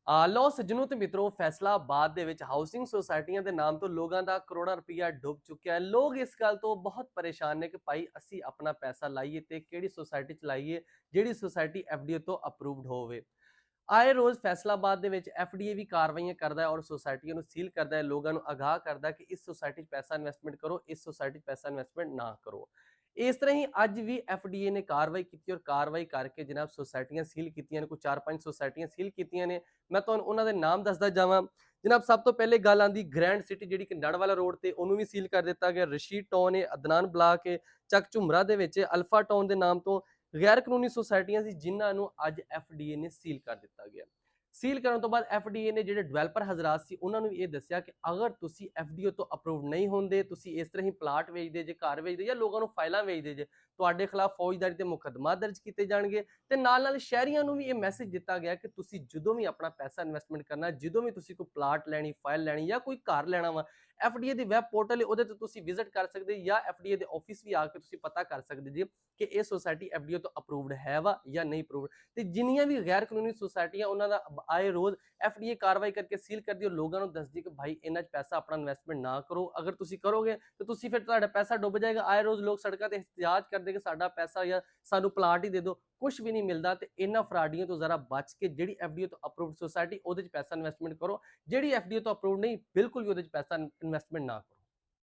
ਲਓ ਸੱਜਣੋ ਤੇ ਮਿੱਤਰੋ, ਫੈਸਲਾਬਾਦ ਦੇ ਵਿੱਚ ਹਾਊਸਿੰਗ ਸੁਸਾਇਟੀਆਂ ਦੇ ਨਾਮ ਤੋਂ ਲੋਕਾਂ ਦਾ ਕਰੋੜਾਂ ਰੁਪਈਆ ਡੁੱਬ ਚੁੱਕਿਆ ਹੈ। ਲੋਕ ਇਸ ਗੱਲ ਤੋਂ ਬਹੁਤ ਪਰੇਸ਼ਾਨ ਨੇ ਕਿ ਭਾਈ ਅਸੀਂ ਆਪਣਾ ਪੈਸਾ ਲਾਈਏ ਤੇ ਕਿਹੜੀ ਸੁਸਾਇਟੀ ਚ ਲਾਈਏ ਜਿਹੜੀ ਸੁਸਾਇਟੀ ਐਫਡੀਏ ਤੋਂ ਅਪਰੂਵਡ ਹੋਵੇ। ਆਏ ਰੋਜ਼ ਫੈਸਲਾਬਾਦ ਦੇ ਵਿੱਚ ਐਫਡੀਏ ਵੀ ਕਾਰਵਾਈਆਂ ਕਰਦਾ ਹੈ ਔਰ ਸੁਸਾਇਟੀਆਂ ਨੂੰ ਸੀਲ ਕਰਦਾ ਹੈ, ਲੋਕਾਂ ਨੂੰ ਅਗਾਹ ਕਰਦਾ ਕਿ ਇਸ ਸੁਸਾਇਟੀ 'ਚ ਪੈਸਾ ਇਨਵੈਸਟਮੈਂਟ ਕਰੋ, ਇਸ ਸੁਸਾਇਟੀ 'ਚ ਪੈਸਾ ਇਨਵੈਸਟਮੈਂਟ ਨਾ ਕਰੋ। ਇਸ ਤਰ੍ਹਾਂ ਹੀ ਅੱਜ ਵੀ ਐਫਡੀਏ ਨੇ ਕਾਰਵਾਈ ਕੀਤੀ ਔਰ ਕਾਰਵਾਈ ਕਰਕੇ ਜਨਾਬ ਸੁਸਾਇਟੀਆਂ ਸੀਲ ਕੀਤੀਆਂ ਨੇ। ਕੋਈ 4-5 ਸੁਸਾਇਟੀਆਂ ਸੀਲ ਕੀਤੀਆਂ ਨੇ। ਮੈਂ ਤੁਹਾਨੂੰ ਉਹਨਾਂ ਦੇ ਨਾਮ ਦੱਸਦਾ ਜਾਵਾਂ। ਜਨਾਬ ਸਭ ਤੋਂ ਪਹਿਲੇ ਗੱਲ ਆਂਦੀ ਗ੍ਰੈਂਡ ਸਿਟੀ, ਜਿਹੜੀ ਕਿ ਨੜਵਾਲਾ ਰੋਡ ਤੇ, ਉਹਨੂੰ ਵੀ ਸੀਲ ਕਰ ਦਿੱਤਾ ਗਿਆ। ਰਸ਼ੀਦ ਟਾਊਨ ਹੈ, ਅਦਨਾਨ ਬਲਾਕ ਹੈ, ਚੱਕ ਝੁਮਰਾ ਦੇ ਵਿੱਚ ਅਲਫਾ ਟਾਊਨ ਦੇ ਨਾਮ ਤੋਂ ਗੈਰ ਕਾਨੂੰਨੀ ਸੁਸਾਇਟੀਆਂ ਸੀ ਜਿਨ੍ਹਾਂ ਨੂੰ ਅੱਜ ਐਫਡੀਏ ਨੇ ਸੀਲ ਕਰ ਦਿੱਤਾ ਗਿਆ। ਸੀਲ ਕਰਨ ਤੋਂ ਬਾਅਦ ਐਫਡੀਏ ਨੇ ਜਿਹੜੇ ਡਿਵੈਲਪਰ ਹਜ਼ਰਾਤ ਸੀ ਉਹਨਾਂ ਨੂੰ ਵੀ ਇਹ ਦੱਸਿਆ ਕਿ ਅਗਰ ਤੁਸੀਂ ਐਫਡੀਓ ਤੋਂ ਅਪਰੂਵਡ ਨਹੀਂ ਹੁੰਦੇ, ਤੁਸੀਂ ਇਸ ਤਰ੍ਹਾਂ ਹੀ ਪਲਾਟ ਵੇਚਦੇ ਜੇ, ਘਰ ਵੇਚਦੇ ਜਾਂ ਲੋਕਾਂ ਨੂੰ ਫਾਈਲਾਂ ਵੇਚਦੇ ਜੇ, ਤੁਹਾਡੇ ਖਿਲਾਫ ਫੌਜਦਾਰੀ ਤੇ ਮੁਕੱਦਮਾ ਦਰਜ ਕੀਤੇ ਜਾਣਗੇ। ਤੇ ਨਾਲ ਸ਼ਹਿਰੀਆਂ ਨੂੰ ਵੀ ਇਹ ਮੈਸੇਜ ਦਿੱਤਾ ਗਿਆ ਕਿ ਤੁਸੀਂ ਜਦੋਂ ਵੀ ਆਪਣਾ ਪੈਸਾ ਇਨਵੈਸਟਮੈਂਟ ਕਰਨਾ, ਜਦੋਂ ਵੀ ਤੁਸੀਂ ਕੋਈ ਪਲਾਟ ਲੈਣੀ, ਫਾਈਲ ਲੈਣੀ ਜਾਂ ਕੋਈ ਘਰ ਲੈਣਾ ਵਾ, ਐਫਡੀਏ ਦੀ ਵੈਬ ਪੋਰਟਲ ਹੈ, ਉਹਦੇ ਤੇ ਤੁਸੀਂ ਵਿਜ਼ਿਟ ਕਰ ਸਕਦੇ ਜਾਂ ਐਫਡੀਏ ਦੇ ਆਫਿਸ ਵੀ ਆ ਕੇ ਤੁਸੀਂ ਪਤਾ ਕਰ ਸਕਦੇ ਜੀ ਕਿ ਇਹ ਸੁਸਾਇਟੀ ਐਫਡੀਏ ਤੋਂ ਅਪਰੂਵਡ ਹੈ ਵਾ ਜਾਂ ਨਹੀਂ ਅਪਰੂਵਡ। ਤੇ ਜਿੰਨੀਆਂ ਵੀ ਗੈਰ ਕਾਨੂੰਨੀ ਸੁਸਾਇਟੀਆਂ ਉਹਨਾਂ ਦਾ ਆਏ ਰੋਜ਼ ਐਫਡੀਏ ਕਾਰਵਾਈ ਕਰਕੇ ਸੀਲ ਕਰਦੀ ਔਰ ਲੋਕਾਂ ਨੂੰ ਦੱਸਦੀ ਕਿ ਭਾਈ ਇਹਨਾਂ 'ਚ ਪੈਸਾ ਆਪਣਾ ਇਨਵੈਸਟਮੈਂਟ ਨਾ ਕਰੋ। ਅਗਰ ਤੁਸੀਂ ਕਰੋਗੇ ਤਾਂ ਤੁਸੀਂ ਫਿਰ ਤੁਹਾਡਾ ਪੈਸਾ ਡੁੱਬ ਜਾਏਗਾ। ਆਏ ਰੋਜ਼ ਲੋਕ ਸੜਕਾਂ ਤੇ ਇhtਜਾਜ ਕਰਦੇ ਕਿ ਸਾਡਾ ਪੈਸਾ ਜਾਂ ਸਾਨੂੰ ਪਲਾਟ ਹੀ ਦੇ ਦਿਓ, ਕੁਝ ਵੀ ਨਹੀਂ ਮਿਲਦਾ। ਤੇ ਇਹਨਾਂ ਫਰਾਡੀਆਂ ਤੋਂ ਜ਼ਰਾ ਬਚ ਕੇ ਜਿਹੜੀ ਐਫਡੀਏ ਤੋਂ ਅਪਰੂਵਡ ਸੁਸਾਇਟੀ ਉਹਦੇ 'ਚ ਪੈਸਾ ਇਨਵੈਸਟਮੈਂਟ ਕਰੋ, ਜਿਹੜੀ ਐਫਡੀਏ ਤੋਂ ਅਪਰੂਵਡ ਨਹੀਂ ਬਿਲਕੁਲ ਵੀ ਉਹਦੇ 'ਚ ਪੈਸਾ ਇਨਵੈਸਟਮੈਂਟ ਨਾ ਕਰੋ।